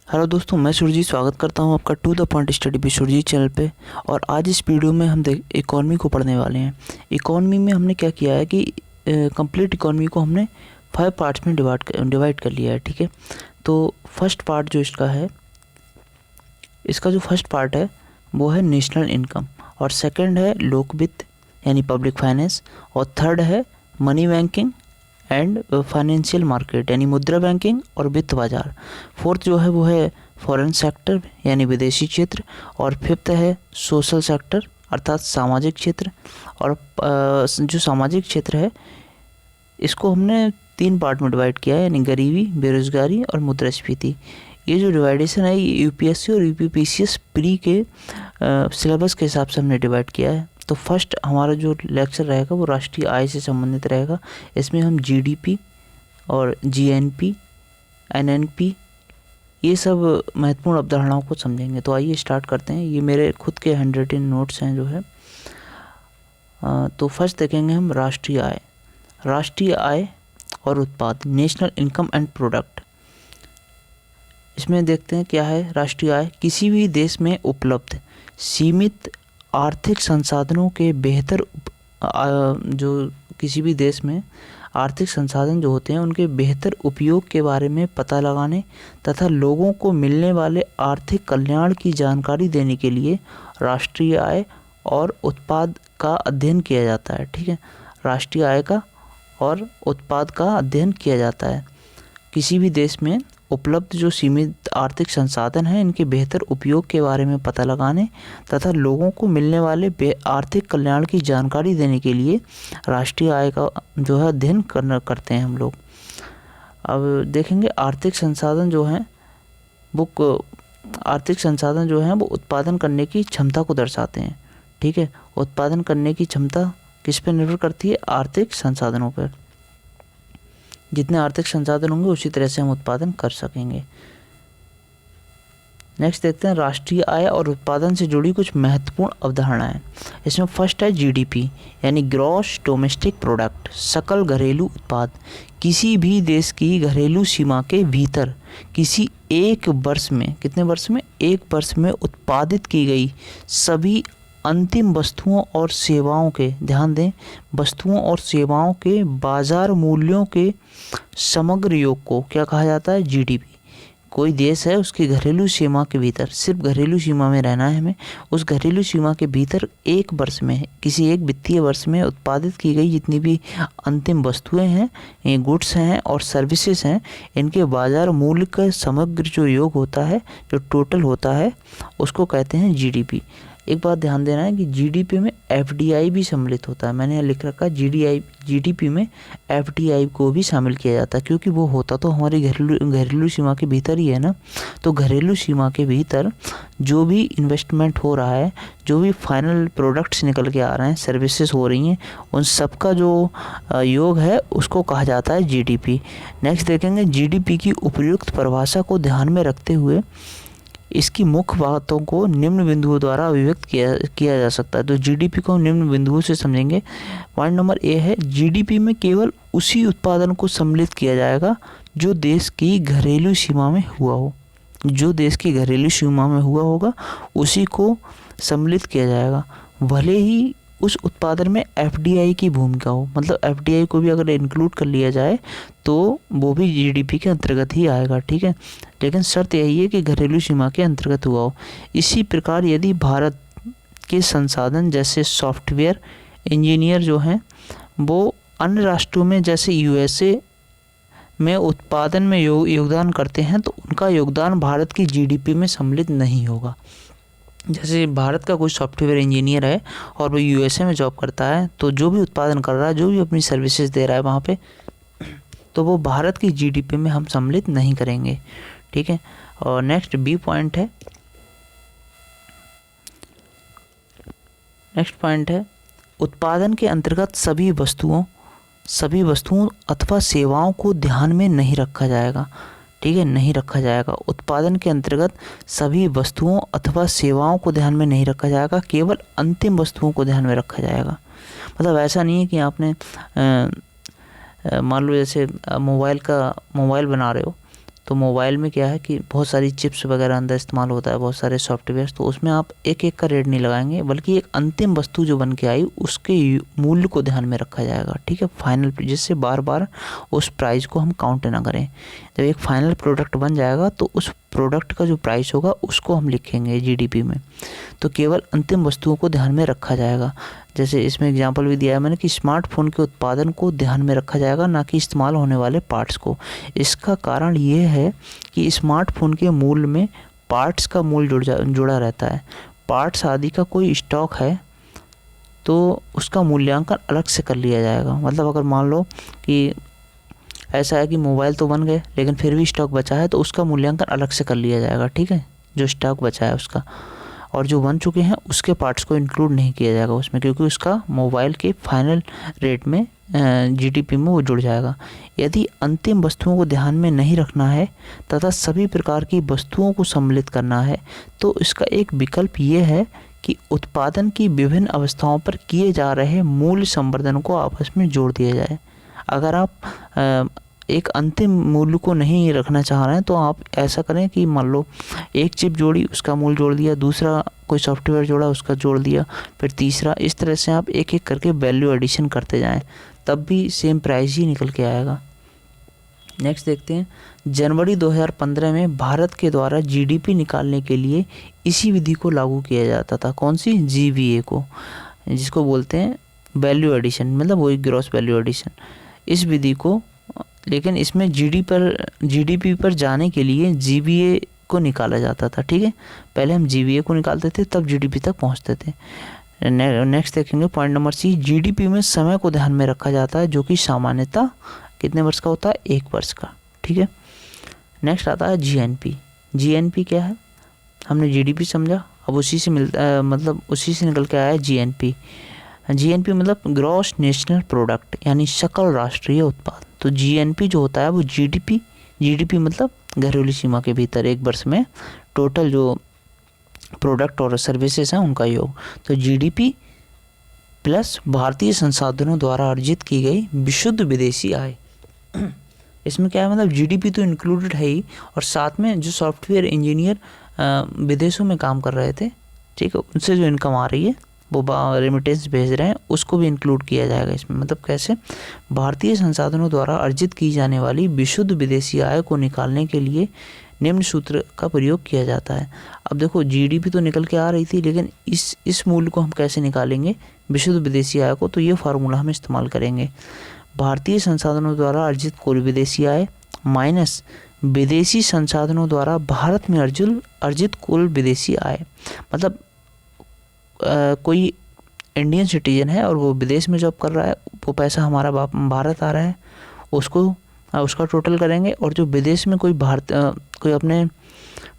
Hello दोस्तों, मैं सुरजीत स्वागत करता हूं आपका to the point study with Surjit channel पे। और आज इस वीडियो में हम इकॉनमी को पढ़ने वाले हैं। इकॉनमी में हमने क्या किया है कि कंप्लीट इकॉनमी को हमने 5 पार्ट्स में डिवाइड कर लिया है। ठीक है, तो फर्स्ट पार्ट जो इसका है, इसका जो फर्स्ट पार्ट है वो है नेशनल इनकम, और सेकंड है लोक वित्त यानी पब्लिक फाइनेंस, और थर्ड है money banking and financial market यानी मुद्रा बैंकिंग और वित्त बाजार। फोर्थ जो है वो है फॉरेन सेक्टर यानी विदेशी क्षेत्र, और फिफ्थ है सोशल सेक्टर अर्थात सामाजिक क्षेत्र। और जो सामाजिक क्षेत्र है इसको हमने 3 पार्ट में डिवाइड किया है यानी गरीबी, बेरोजगारी और मुद्रास्फीति। ये जो डिवाइडेशन है ये यूपीएससी और यूपीपीसीएस प्री के सिलेबस के हिसाब से हमने डिवाइड किया है। तो फर्स्ट हमारा जो लेक्चर रहेगा वो राष्ट्रीय आय से संबंधित रहेगा। इसमें हम जीडीपी और जीएनपी, एनएनपी ये सब महत्वपूर्ण अवधारणाओं को समझेंगे। तो आइए स्टार्ट करते हैं। ये मेरे खुद के हैंडरिटन नोट्स हैं जो है। तो फर्स्ट देखेंगे हम राष्ट्रीय आय। राष्ट्रीय आय और उत्पाद, नेशनल इनकम एंड प्रोडक्ट। इसमें देखते हैं क्या है राष्ट्रीय आय। किसी भी देश में उपलब्ध सीमित आर्थिक संसाधनों के बेहतर जो किसी भी देश में आर्थिक संसाधन जो होते हैं उनके बेहतर उपयोग के बारे में पता लगाने तथा लोगों को मिलने वाले आर्थिक कल्याण की जानकारी देने के लिए राष्ट्रीय आय और उत्पाद का अध्ययन किया जाता है। ठीक है, राष्ट्रीय आय का और उत्पाद का अध्ययन किया जाता है। किसी भी देश में उपलब्ध जो सीमित आर्थिक संसाधन हैं इनके बेहतर उपयोग के बारे में पता लगाने तथा लोगों को मिलने वाले आर्थिक कल्याण की जानकारी देने के लिए राष्ट्रीय आय का जो है अध्ययन करते हैं हम लोग। अब देखेंगे आर्थिक संसाधन जो हैं वो उत्पादन करने की क्षमता को दर्शाते हैं। ठीक है, उत्पादन करने की क्षमता किस पर निर्भर करती है? आर्थिक संसाधनों पर। जितने आर्थिक संसाधन होंगे उसी तरह से हम उत्पादन कर सकेंगे। नेक्स्ट देखते हैं राष्ट्रीय आय और उत्पादन से जुड़ी कुछ महत्वपूर्ण अवधारणाएं। इसमें फर्स्ट है जीडीपी यानी ग्रॉस डोमेस्टिक प्रोडक्ट, सकल घरेलू उत्पाद। किसी भी देश की घरेलू सीमा के भीतर किसी एक वर्ष में, कितने वर्ष में? एक वर्ष में उत्पादित की गई सभी अंतिम वस्तुओं और सेवाओं के, ध्यान दें, वस्तुओं और सेवाओं के बाजार मूल्यों के समग्र योग को क्या कहा जाता है? जीडीपी। कोई देश है उसकी घरेलू सीमा के भीतर, सिर्फ घरेलू सीमा में रहना है हमें, उस घरेलू सीमा के भीतर एक वर्ष में, किसी एक वित्तीय वर्ष में उत्पादित की गई जितनी भी अंतिम वस्तुएं हैं, ये गुड्स हैं और सर्विसेज हैं, इनके बाजार मूल्य का समग्र जो योग होता है, जो टोटल होता है, उसको कहते हैं जीडीपी। एक बात ध्यान देना है कि जीडीपी में एफडीआई भी सम्मिलित होता है। मैंने यहाँ लिख रखा जीडीपी में एफडीआई को भी शामिल किया जाता है, क्योंकि वो होता तो हमारी घरेलू सीमा के भीतर ही है ना। तो घरेलू सीमा के भीतर जो भी इन्वेस्टमेंट हो रहा है, जो भी फाइनल प्रोडक्ट्स निकल के आ रहे हैं, सर्विसेज हो रही हैं, उन सबका जो योग है उसको कहा जाता है जीडीपी। नेक्स्ट देखेंगे जीडीपी की उपयुक्त परिभाषा को ध्यान में रखते हुए इसकी मुख्य बातों को निम्न बिंदुओं द्वारा अभिव्यक्त किया जा सकता है। तो जीडीपी को हम निम्न बिंदुओं से समझेंगे। पॉइंट नंबर ए है जीडीपी में केवल उसी उत्पादन को सम्मिलित किया जाएगा जो देश की घरेलू सीमा में हुआ हो। जो देश की घरेलू सीमा में हुआ होगा उसी को सम्मिलित किया जाएगा, भले ही उस उत्पादन में एफडीआई की भूमिका हो। मतलब एफडीआई को भी अगर इंक्लूड कर लिया जाए तो वो भी जीडीपी के अंतर्गत ही आएगा। ठीक है, लेकिन शर्त यही है कि घरेलू सीमा के अंतर्गत हुआ हो। इसी प्रकार यदि भारत के संसाधन जैसे सॉफ्टवेयर इंजीनियर जो हैं वो अन्य राष्ट्रों में जैसे यूएसए में उत्पादन में योगदान करते हैं तो उनका योगदान भारत की जीडीपी में सम्मिलित नहीं होगा। जैसे भारत का कोई सॉफ्टवेयर इंजीनियर है और वो यूएसए में जॉब करता है, तो जो भी उत्पादन कर रहा है, जो भी अपनी सर्विसेज दे रहा है वहाँ पे, तो वो भारत की जीडीपी में हम सम्मिलित नहीं करेंगे। ठीक है, और नेक्स्ट बी पॉइंट है, नेक्स्ट पॉइंट है उत्पादन के अंतर्गत सभी वस्तुओं अथवा सेवाओं को ध्यान में नहीं रखा जाएगा। ठीक है, नहीं रखा जाएगा। उत्पादन के अंतर्गत सभी वस्तुओं अथवा सेवाओं को ध्यान में नहीं रखा जाएगा, केवल अंतिम वस्तुओं को ध्यान में रखा जाएगा। मतलब ऐसा नहीं है कि आपने मान लो जैसे मोबाइल बना रहे हो तो मोबाइल में क्या है कि बहुत सारी चिप्स वगैरह अंदर इस्तेमाल होता है, बहुत सारे सॉफ्टवेयर, तो उसमें आप एक एक का रेट नहीं लगाएंगे, बल्कि एक अंतिम वस्तु जो बन के आई उसके मूल्य को ध्यान में रखा जाएगा, ठीक है, फाइनल, जिससे बार बार उस प्राइस को हम काउंट ना करें। जब एक फाइनल प्रोडक्ट बन जाएगा तो उस प्रोडक्ट का जो प्राइस होगा उसको हम लिखेंगे जीडीपी में, तो केवल अंतिम वस्तुओं को ध्यान में रखा जाएगा। जैसे इसमें एग्जांपल भी दिया है मैंने कि स्मार्टफोन के उत्पादन को ध्यान में रखा जाएगा, ना कि इस्तेमाल होने वाले पार्ट्स को। इसका कारण ये है कि स्मार्टफोन के मूल्य में पार्ट्स का मूल्य जुड़ा रहता है। पार्ट्स आदि का कोई स्टॉक है तो उसका मूल्यांकन अलग से कर लिया जाएगा। मतलब अगर मान लो कि ऐसा है कि मोबाइल तो बन गए लेकिन फिर भी स्टॉक बचा है, तो उसका मूल्यांकन अलग से कर लिया जाएगा, ठीक है, जो स्टॉक बचा है उसका। और जो बन चुके हैं उसके पार्ट्स को इंक्लूड नहीं किया जाएगा उसमें, क्योंकि उसका मोबाइल के फाइनल रेट में जीडीपी में वो जुड़ जाएगा। यदि अंतिम वस्तुओं को ध्यान में नहीं रखना है तथा सभी प्रकार की वस्तुओं को सम्मिलित करना है, तो इसका एक विकल्प ये है कि उत्पादन की विभिन्न अवस्थाओं पर किए जा रहे मूल्य संवर्धन को आपस में जोड़ दिया जाए। अगर आप एक अंतिम मूल्य को नहीं रखना चाह रहे हैं तो आप ऐसा करें कि मान लो एक चिप जोड़ी उसका मूल्य जोड़ दिया, दूसरा कोई सॉफ्टवेयर जोड़ा उसका जोड़ दिया, फिर तीसरा, इस तरह से आप एक एक करके वैल्यू एडिशन करते जाएं, तब भी सेम प्राइस ही निकल के आएगा। नेक्स्ट देखते हैं, जनवरी 2015 में भारत के द्वारा जीडीपी निकालने के लिए इसी विधि को लागू किया जाता था। कौन सी? जीवीए को, जिसको बोलते हैं वैल्यू एडिशन, मतलब वही ग्रॉस वैल्यू एडिशन। इस विधि को, लेकिन इसमें जीडीपी पर जाने के लिए जीवीए को निकाला जाता था, ठीक है। पहले हम जीवीए को निकालते थे तब जीडीपी तक पहुंचते थे। नेक्स्ट देखेंगे पॉइंट नंबर सी, जीडीपी में समय को ध्यान में रखा जाता है, जो कि सामान्यतः कितने वर्ष का होता है? 1 वर्ष का, ठीक है। नेक्स्ट आता है जीएनपी। जीएनपी क्या है? हमने जीडीपी समझा, अब उसी से मतलब उसी से निकल के आया है जीएनपी। जीएनपी मतलब ग्रॉस नेशनल प्रोडक्ट, यानी सकल राष्ट्रीय उत्पाद। तो जीएनपी जो होता है वो जीडीपी मतलब घरेलू सीमा के भीतर एक वर्ष में टोटल जो प्रोडक्ट और सर्विसेज हैं उनका योग। तो जीडीपी प्लस भारतीय संसाधनों द्वारा अर्जित की गई विशुद्ध विदेशी आय। इसमें क्या है, मतलब जीडीपी तो इंक्लूडेड है ही, और साथ में जो सॉफ्टवेयर इंजीनियर विदेशों में काम कर रहे थे, ठीक है, उनसे जो इनकम आ रही है वो रेमिटेंस भेज रहे हैं, उसको भी इंक्लूड किया जाएगा इसमें। मतलब कैसे? भारतीय संसाधनों द्वारा अर्जित की जाने वाली विशुद्ध विदेशी आय को निकालने के लिए निम्न सूत्र का प्रयोग किया जाता है। अब देखो जीडीपी तो निकल के आ रही थी, लेकिन इस मूल्य को हम कैसे निकालेंगे, विशुद्ध विदेशी आय को? तो ये फार्मूला हम इस्तेमाल करेंगे, भारतीय संसाधनों द्वारा अर्जित कुल विदेशी आय माइनस विदेशी संसाधनों द्वारा भारत में अर्जित कुल विदेशी आय। मतलब कोई इंडियन सिटीजन है और वो विदेश में जॉब कर रहा है, वो पैसा हमारा भारत आ रहा है, उसका टोटल करेंगे, और जो विदेश में कोई अपने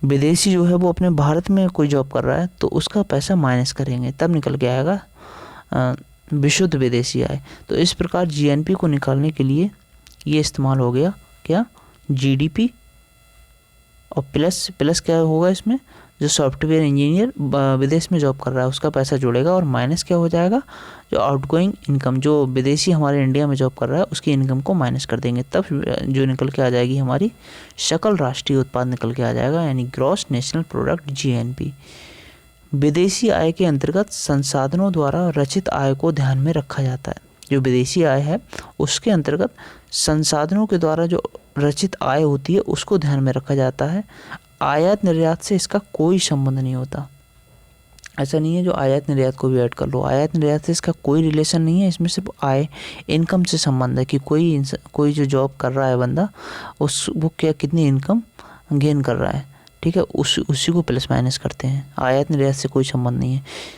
विदेशी जो है वो अपने भारत में कोई जॉब कर रहा है तो उसका पैसा माइनस करेंगे, तब निकल के आएगा विशुद्ध विदेशी आय। तो इस प्रकार जीएनपी को निकालने के लिए ये इस्तेमाल हो गया क्या? जीडीपी, और प्लस क्या होगा इसमें, जो सॉफ्टवेयर इंजीनियर विदेश में जॉब कर रहा है उसका पैसा जुड़ेगा, और माइनस क्या हो जाएगा, जो आउटगोइंग इनकम, जो विदेशी हमारे इंडिया में जॉब कर रहा है उसकी इनकम को माइनस कर देंगे, तब जो निकल के आ जाएगी हमारी सकल राष्ट्रीय उत्पाद निकल के आ जाएगा, यानी ग्रॉस नेशनल प्रोडक्ट जीएनपी। विदेशी आय के अंतर्गत संसाधनों द्वारा रचित आय को ध्यान में रखा जाता है। जो विदेशी आय है उसके अंतर्गत संसाधनों के द्वारा जो रचित आय होती है उसको ध्यान में रखा जाता है। आयात निर्यात से इसका कोई संबंध नहीं होता। ऐसा नहीं है जो आयात निर्यात को भी ऐड कर लो, आयात निर्यात से इसका कोई रिलेशन नहीं है। इसमें सिर्फ आय, इनकम से संबंध है कि कोई जो जॉब कर रहा है बंदा, वो कितनी इनकम गेन कर रहा है, ठीक है, उसी को प्लस माइनस करते हैं। आयात निर्यात से कोई संबंध नहीं है।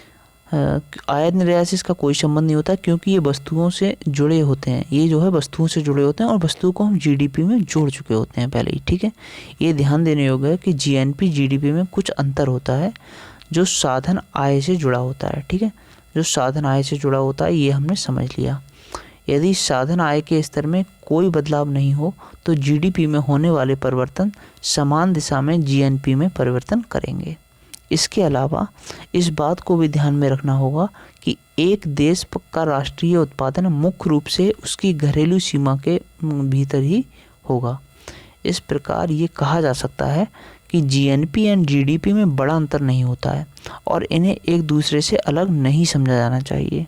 आयात निर्यात से इसका कोई संबंध नहीं होता, क्योंकि ये वस्तुओं से जुड़े होते हैं, ये जो है वस्तुओं से जुड़े होते हैं, और वस्तु को हम जीडीपी में जोड़ चुके होते हैं पहले ही, ठीक है। ये ध्यान देने योग्य है कि जीएनपी जीडीपी में कुछ अंतर होता है जो साधन आय से जुड़ा होता है, ठीक है, जो साधन आय से जुड़ा होता है ये हमने समझ लिया। यदि साधन आय के स्तर में कोई बदलाव नहीं हो तो जीडीपी में होने वाले परिवर्तन समान दिशा में जीएनपी में परिवर्तन करेंगे। इसके अलावा इस बात को भी ध्यान में रखना होगा कि एक देश का राष्ट्रीय उत्पादन मुख्य रूप से उसकी घरेलू सीमा के भीतर ही होगा। इस प्रकार ये कहा जा सकता है कि जीएनपी एंड जीडीपी में बड़ा अंतर नहीं होता है और इन्हें एक दूसरे से अलग नहीं समझा जाना चाहिए।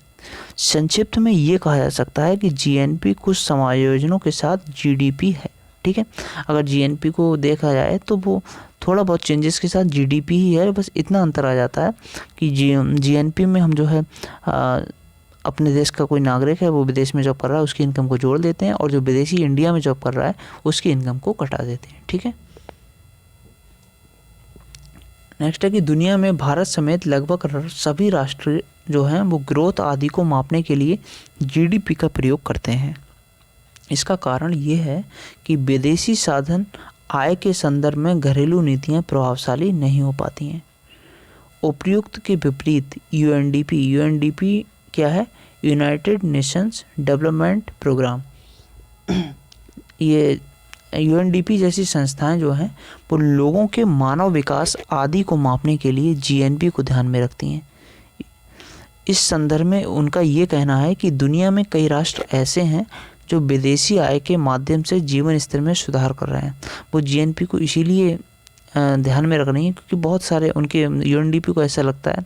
संक्षिप्त में ये कहा जा सकता है कि जीएनपी कुछ समायोजनों के साथ जीडीपी है। ठीक है, अगर जीएनपी को देखा जाए तो वो थोड़ा बहुत चेंजेस के साथ जीडीपी ही है, बस इतना अंतर आ जाता है कि जीएनपी में हम जो है अपने देश का कोई नागरिक है वो विदेश में जॉब कर रहा है उसकी इनकम को जोड़ देते हैं और जो विदेशी इंडिया में जॉब कर रहा है उसकी इनकम को कटा देते हैं। ठीक है, नेक्स्ट है कि दुनिया में भारत समेत लगभग सभी राष्ट्र जो हैं वो ग्रोथ आदि को मापने के लिए जीडीपी का प्रयोग करते हैं। इसका कारण ये है कि विदेशी साधन आय के संदर्भ में घरेलू नीतियां प्रभावशाली नहीं हो पाती हैं। उपयुक्त के विपरीत यूएनडीपी क्या है? United Nations Development Programme. ये यूएनडीपी जैसी संस्थाएं जो हैं वो लोगों के मानव विकास आदि को मापने के लिए जीएनपी को ध्यान में रखती हैं। इस संदर्भ में उनका ये कहना है कि दुनिया में कई राष्ट्र ऐसे हैं जो विदेशी आय के माध्यम से जीवन स्तर में सुधार कर रहे हैं। वो जीएनपी को इसीलिए ध्यान में रख रही हैं क्योंकि बहुत सारे उनके यूएनडीपी को ऐसा लगता है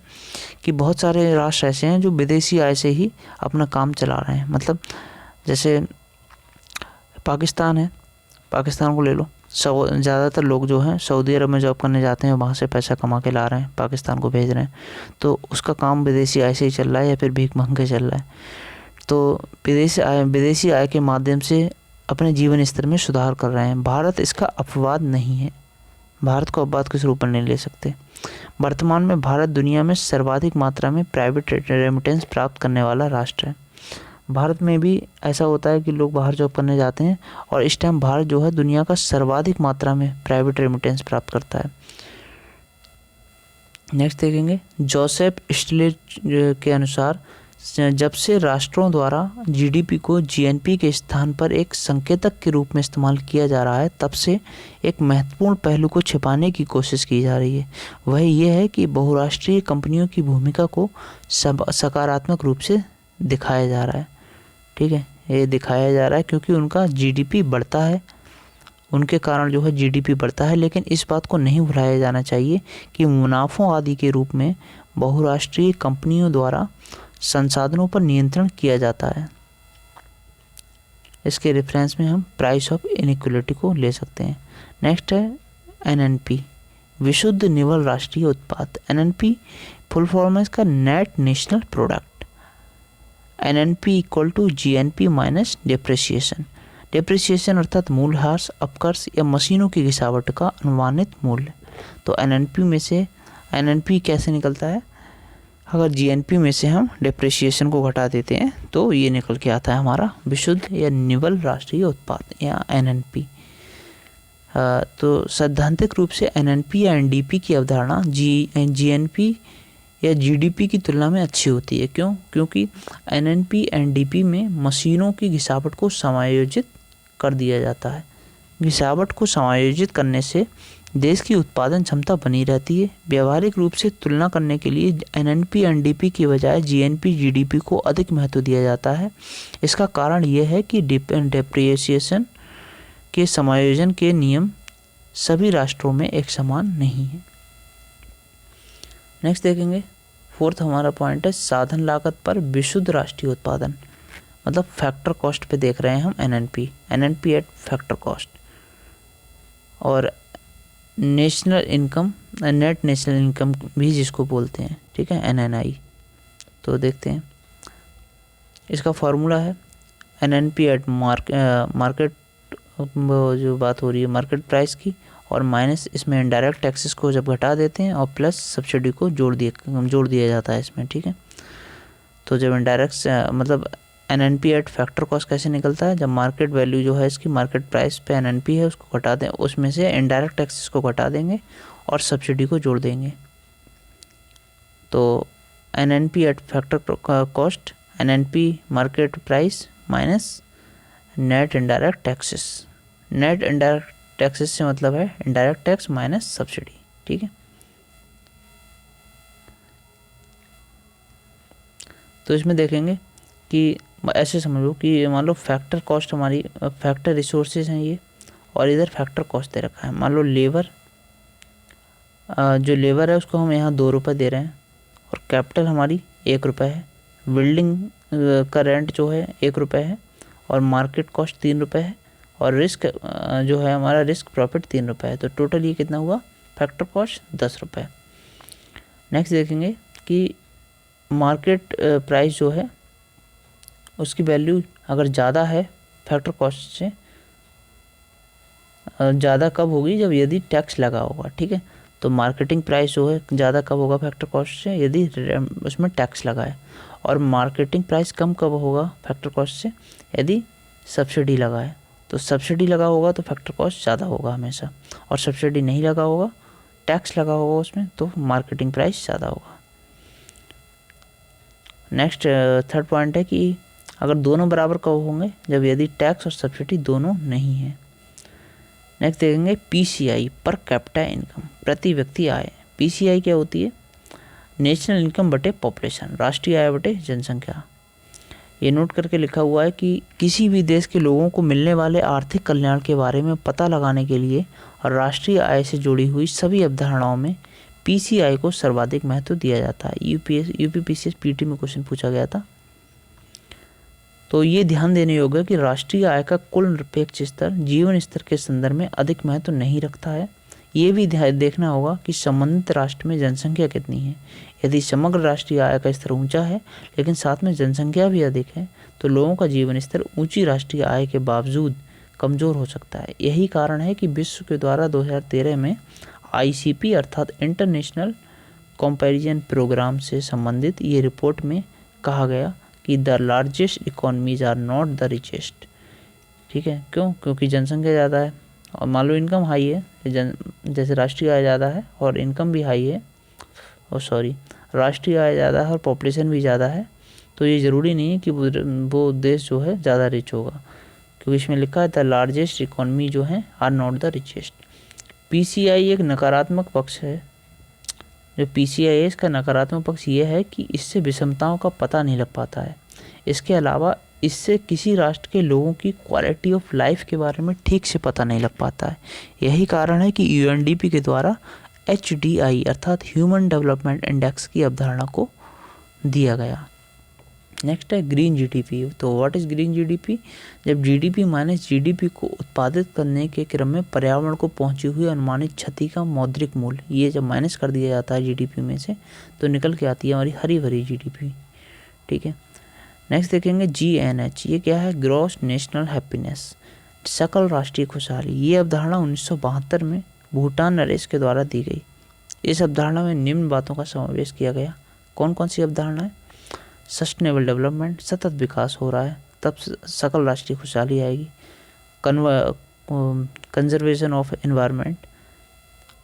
कि बहुत सारे राष्ट्र ऐसे हैं जो विदेशी आय से ही अपना काम चला रहे हैं। मतलब जैसे पाकिस्तान है, पाकिस्तान को ले लो, ज़्यादातर लोग जो हैं सऊदी अरब में जॉब करने जाते हैं, वहाँ से पैसा कमा के ला रहे हैं, पाकिस्तान को भेज रहे हैं, तो उसका काम विदेशी आय से ही चल रहा है या फिर भीख मांग के चल रहा है। तो विदेशी आय के माध्यम से अपने जीवन स्तर में सुधार कर रहे हैं। भारत इसका अपवाद नहीं है, भारत को अपवाद के रूप में नहीं ले सकते। वर्तमान में भारत दुनिया में सर्वाधिक मात्रा में प्राइवेट रेमिटेंस प्राप्त करने वाला राष्ट्र है। भारत में भी ऐसा होता है कि लोग बाहर जॉब करने जाते हैं और इस टाइम भारत जो है दुनिया का सर्वाधिक मात्रा में प्राइवेट रेमिटेंस प्राप्त करता है। नेक्स्ट देखेंगे, जोसेफ स्टिग्लिट्ज के अनुसार जब से राष्ट्रों द्वारा जीडीपी को जीएनपी के स्थान पर एक संकेतक के रूप में इस्तेमाल किया जा रहा है, तब से एक महत्वपूर्ण पहलू को छिपाने की कोशिश की जा रही है। वह यह है कि बहुराष्ट्रीय कंपनियों की भूमिका को सकारात्मक रूप से दिखाया जा रहा है। ठीक है, ये दिखाया जा रहा है क्योंकि उनका जीडीपी बढ़ता है, उनके कारण जो है जीडीपी बढ़ता है। लेकिन इस बात को नहीं भुलाया जाना चाहिए कि मुनाफों आदि के रूप में बहुराष्ट्रीय कंपनियों द्वारा संसाधनों पर नियंत्रण किया जाता है। इसके रेफरेंस में हम प्राइस ऑफ इनइक्वलिटी को ले सकते हैं। नेक्स्ट है एनएनपी, विशुद्ध निवल राष्ट्रीय उत्पाद। एनएनपी फुल फॉर्म है इसका net national product. NNP equal to GNP minus depreciation. Depreciation अर्थात मूल्यह्रास, अपकर्ष या मशीनों की गिरावट का अनुमानित मूल्य। तो एनएनपी में से एनएनपी कैसे निकलता है? अगर जीएनपी में से हम डिप्रिसिएशन को घटा देते हैं तो ये निकल के आता है हमारा विशुद्ध या निवल राष्ट्रीय उत्पाद या एनएनपी। तो सैद्धांतिक रूप से एनएनपी या एनडीपी की अवधारणा जीएनपी या जीडीपी की तुलना में अच्छी होती है। क्यों? क्योंकि एनएनपी एनडीपी में मशीनों की घिसावट को समायोजित कर दिया जाता है। घिसावट को समायोजित करने से देश की उत्पादन क्षमता बनी रहती है। व्यावहारिक रूप से तुलना करने के लिए एनएनपी एनडीपी की बजाय जीएनपी जीडीपी को अधिक महत्व दिया जाता है। इसका कारण यह है कि डिप्रिसिएशन के समायोजन के नियम सभी राष्ट्रों में एक समान नहीं है। नेक्स्ट देखेंगे, फोर्थ हमारा पॉइंट है साधन लागत पर विशुद्ध राष्ट्रीय उत्पादन, मतलब फैक्टर कॉस्ट पे देख रहे हैं हम एनएनपी एट फैक्टर कॉस्ट। और national income, net national income भी जिसको बोलते हैं, ठीक है, एनएनआई। तो देखते हैं, इसका फार्मूला है एनएनपी एट मार्केट, जो बात हो रही है मार्केट प्राइस की, और माइनस इसमें इनडायरेक्ट टैक्सेस को जब घटा देते हैं और प्लस सब्सिडी को जोड़ दिया जाता है इसमें। ठीक है, तो जब इनडायरेक्ट मतलब एनएनपी एट फैक्टर कॉस्ट कैसे निकलता है? जब मार्केट वैल्यू जो है इसकी मार्केट प्राइस पे एनएनपी है उसको घटा दें, उसमें से इनडायरेक्ट टैक्सेस को घटा देंगे और सब्सिडी को जोड़ देंगे। तो NNP eight factor cost, NNP market price minus net indirect taxes. Net indirect taxes से मतलब है इनडायरेक्ट टैक्स माइनस सब्सिडी। ठीक है, तो इसमें देखेंगे कि ऐसे समझ लो कि मान लो फैक्टर कॉस्ट हमारी फैक्टर रिसोर्सेज हैं ये, और इधर फैक्टर कॉस्ट दे रखा है। मान लो लेबर, जो लेबर है उसको हम यहाँ 2 रुपये दे रहे हैं और कैपिटल हमारी 1 रुपये है, बिल्डिंग का रेंट जो है 1 रुपये है और मार्केट कॉस्ट 3 रुपये है और रिस्क जो है हमारा रिस्क प्रॉफिट 3 रुपये है। तो टोटल ये कितना हुआ, फैक्टर कॉस्ट 10 रुपये। नेक्स्ट देखेंगे कि मार्केट प्राइस जो है उसकी वैल्यू अगर ज़्यादा है फैक्टर कॉस्ट से, ज़्यादा कब होगी, जब यदि टैक्स लगा होगा। ठीक है, तो मार्केटिंग प्राइस जो है ज़्यादा कब होगा फैक्टर कॉस्ट से, यदि उसमें टैक्स लगा है। और मार्केटिंग प्राइस कम कब होगा फैक्टर कॉस्ट से, यदि सब्सिडी लगा है। तो सब्सिडी लगा होगा तो फैक्टर कॉस्ट ज़्यादा होगा हमेशा, और सब्सिडी नहीं लगा होगा, टैक्स लगा होगा उसमें, तो मार्केटिंग प्राइस ज़्यादा होगा। नेक्स्ट थर्ड पॉइंट है कि अगर दोनों बराबर कब होंगे, जब यदि टैक्स और सब्सिडी दोनों नहीं है। नेक्स्ट देखेंगे पीसीआई, पर कैपिटा इनकम, प्रति व्यक्ति आय। पीसीआई क्या होती है, नेशनल इनकम बटे पॉपुलेशन, राष्ट्रीय आय बटे जनसंख्या। ये नोट करके लिखा हुआ है कि किसी भी देश के लोगों को मिलने वाले आर्थिक कल्याण के बारे में पता लगाने के लिए और राष्ट्रीय आय से जुड़ी हुई सभी अवधारणाओं में पीसीआई को सर्वाधिक महत्व दिया जाता है। यूपीपीसीएस पीटी में क्वेश्चन पूछा गया था। तो ये ध्यान देने योग्य है कि राष्ट्रीय आय का कुल निरपेक्ष स्तर जीवन स्तर के संदर्भ में अधिक महत्व नहीं रखता है। ये भी देखना होगा कि संबंधित राष्ट्र में जनसंख्या कितनी है। यदि समग्र राष्ट्रीय आय का स्तर ऊंचा है लेकिन साथ में जनसंख्या भी अधिक है तो लोगों का जीवन स्तर ऊंची राष्ट्रीय आय के बावजूद कमज़ोर हो सकता है। यही कारण है कि विश्व के द्वारा 2013 में आईसीपी अर्थात इंटरनेशनल कंपैरिजन प्रोग्राम से संबंधित ये रिपोर्ट में कहा गया कि the largest economies are not the richest. ठीक है, क्यों? क्योंकि जनसंख्या ज़्यादा है और मान लो इनकम हाई है, जैसे राष्ट्रीय आय ज़्यादा है और इनकम भी हाई है, राष्ट्रीय आय ज़्यादा है और पॉपुलेशन भी ज़्यादा है, तो ये ज़रूरी नहीं है कि वो देश जो है ज़्यादा रिच होगा, क्योंकि इसमें लिखा है द लार्जेस्ट इकोनॉमी जो है are not the richest. PCI एक नकारात्मक पक्ष है। जो पीसीआई है इसका नकारात्मक पक्ष ये है कि इससे विषमताओं का पता नहीं लग पाता है। इसके अलावा इससे किसी राष्ट्र के लोगों की क्वालिटी ऑफ लाइफ के बारे में ठीक से पता नहीं लग पाता है। यही कारण है कि यूएनडीपी के द्वारा एचडीआई अर्थात ह्यूमन डेवलपमेंट इंडेक्स की अवधारणा को दिया गया। नेक्स्ट है ग्रीन जीडीपी। तो व्हाट इज़ ग्रीन जीडीपी? जब जीडीपी माइनस जीडीपी को उत्पादित करने के क्रम में पर्यावरण को पहुंची हुई अनुमानित क्षति का मौद्रिक मूल्य, ये जब माइनस कर दिया जाता है जीडीपी में से तो निकल के आती है हमारी हरी भरी जीडीपी। ठीक है, नेक्स्ट देखेंगे जीएनएच। ये क्या है? ग्रॉस नेशनल हैप्पीनेस, सकल राष्ट्रीय खुशहाली। ये अवधारणा 1972 में भूटान नरेश के द्वारा दी गई। इस अवधारणा में निम्न बातों का समावेश किया गया। कौन कौन सी अवधारणा है? सस्टेनेबल डेवलपमेंट, सतत विकास हो रहा है तब सकल राष्ट्रीय खुशहाली आएगी। कंजर्वेशन ऑफ एनवायरनमेंट,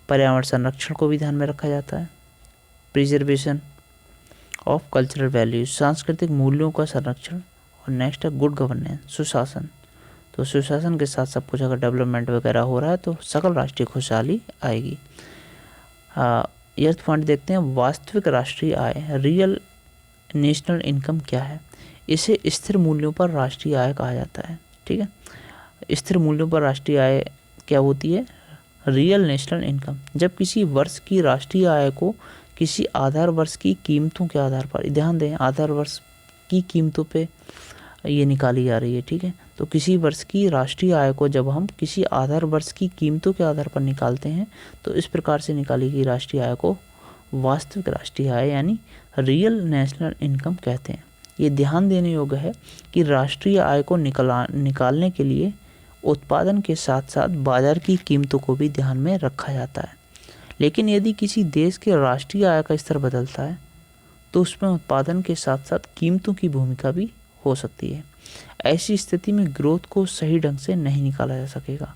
पर्यावरण संरक्षण को भी ध्यान में रखा जाता है। प्रिजर्वेशन ऑफ कल्चरल वैल्यूज, सांस्कृतिक मूल्यों का संरक्षण। और नेक्स्ट है गुड गवर्नेंस, सुशासन। तो सुशासन के साथ सब कुछ अगर डेवलपमेंट वगैरह हो रहा है तो सकल राष्ट्रीय खुशहाली आएगी। यह पॉइंट देखते हैं, वास्तविक राष्ट्रीय आय, रियल नेशनल इनकम क्या है? इसे स्थिर मूल्यों पर राष्ट्रीय आय कहा जाता है। ठीक है, स्थिर मूल्यों पर राष्ट्रीय आय क्या होती है? Real national income. जब किसी वर्ष की राष्ट्रीय आय को किसी आधार वर्ष की कीमतों के आधार पर, ध्यान दें आधार वर्ष की कीमतों पे ये निकाली जा रही है। ठीक है, तो किसी वर्ष की राष्ट्रीय आय को जब हम किसी आधार वर्ष की कीमतों के आधार पर निकालते हैं तो इस प्रकार से निकाली गई राष्ट्रीय आय को वास्तविक राष्ट्रीय आय यानी रियल नेशनल इनकम कहते हैं। ये ध्यान देने योग्य है कि राष्ट्रीय आय को निकालने के लिए उत्पादन के साथ साथ बाजार की कीमतों को भी ध्यान में रखा जाता है। लेकिन यदि किसी देश के राष्ट्रीय आय का स्तर बदलता है तो उसमें उत्पादन के साथ साथ कीमतों की भूमिका भी हो सकती है। ऐसी स्थिति में ग्रोथ को सही ढंग से नहीं निकाला जा सकेगा।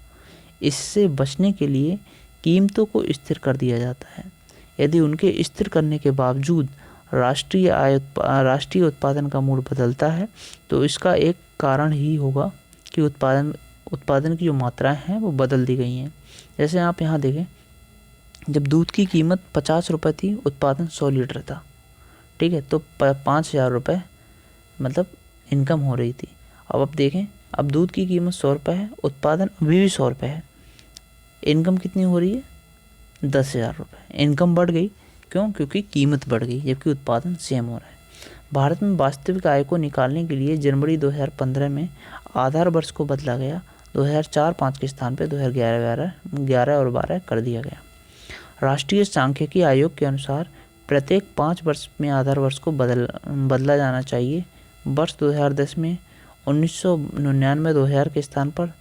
इससे बचने के लिए कीमतों को स्थिर कर दिया जाता है। यदि उनके स्थिर करने के बावजूद राष्ट्रीय उत्पादन का मूड बदलता है तो इसका एक कारण ही होगा कि उत्पादन की जो मात्राएं हैं वो बदल दी गई हैं। जैसे आप यहाँ देखें, जब दूध की कीमत 50 रुपये थी, उत्पादन 100 लीटर था। ठीक है, तो 5,000 रुपये मतलब इनकम हो रही थी। अब आप देखें अब दूध की कीमत 100 रुपये है, उत्पादन अभी भी 100 रुपये है, इनकम कितनी हो रही है 10,000 रुपये। इनकम बढ़ गई, क्यों? क्योंकि कीमत बढ़ गई जबकि उत्पादन सेम हो रहा है। भारत में वास्तविक आय को निकालने के लिए जनवरी 2015 में आधार वर्ष को बदला गया, 2004-05 के स्थान पर 2011 और 12 कर दिया गया। राष्ट्रीय सांख्यिकी आयोग के अनुसार प्रत्येक 5 वर्ष में आधार वर्ष को बदला जाना चाहिए। वर्ष 2010 में 1999-2000 के स्थान पर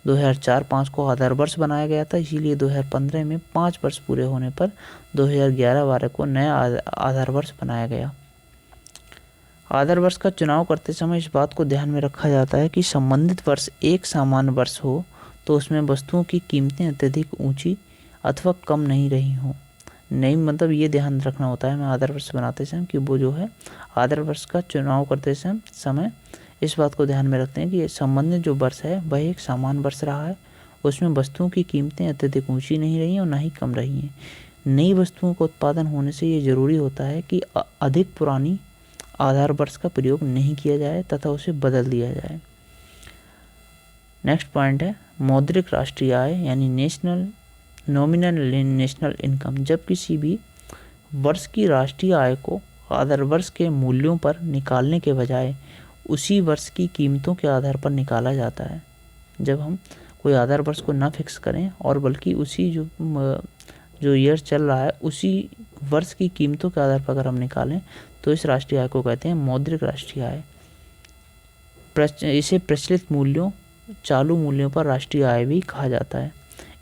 2004-05 को आधार वर्ष बनाया गया था, इसीलिए 2015 में 5 वर्ष पूरे होने पर 2011-12 को नया आधार वर्ष बनाया गया। आधार वर्ष का चुनाव करते समय इस बात को ध्यान में रखा जाता है कि संबंधित वर्ष एक सामान्य वर्ष हो तो उसमें वस्तुओं की कीमतें अत्यधिक ऊंची अथवा कम नहीं रही हों। नहीं, मतलब ये ध्यान रखना होता है हमें आधार वर्ष बनाते समय कि वो जो है आधार वर्ष का चुनाव करते समय इस बात को ध्यान में रखते हैं कि संबंधित जो वर्ष है वह एक सामान्य वर्ष रहा है, उसमें वस्तुओं की कीमतें अत्यधिक ऊंची नहीं रही हैं और ना ही कम रही हैं। नई वस्तुओं का उत्पादन होने से ये ज़रूरी होता है कि अधिक पुरानी आधार वर्ष का प्रयोग नहीं किया जाए तथा उसे बदल दिया जाए। नेक्स्ट पॉइंट है मौद्रिक राष्ट्रीय आय यानी नॉमिनल नेशनल इनकम। जब किसी भी वर्ष की राष्ट्रीय आय को आधार वर्ष के मूल्यों पर निकालने के बजाय उसी वर्ष की कीमतों के आधार पर निकाला जाता है। जब हम कोई आधार वर्ष को ना फिक्स करें और बल्कि उसी जो ईयर चल रहा है उसी वर्ष की कीमतों के आधार पर अगर हम निकालें तो इस राष्ट्रीय आय को कहते हैं मौद्रिक राष्ट्रीय आय। इसे प्रचलित मूल्यों, चालू मूल्यों पर राष्ट्रीय आय भी कहा जाता है।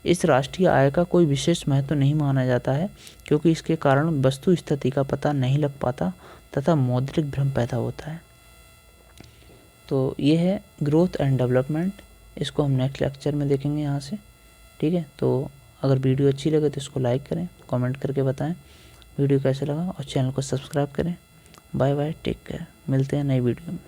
इस राष्ट्रीय आय का कोई विशेष महत्व नहीं माना जाता है क्योंकि इसके कारण वस्तु स्थिति का पता नहीं लग पाता तथा मौद्रिक भ्रम पैदा होता है। तो ये है ग्रोथ एंड डेवलपमेंट, इसको हम नेक्स्ट लेक्चर में देखेंगे यहाँ से। ठीक है, तो अगर वीडियो अच्छी लगे तो इसको लाइक करें, कमेंट करके बताएं वीडियो कैसा लगा और चैनल को सब्सक्राइब करें। बाय बाय, टेक केयर, मिलते हैं नई वीडियो में।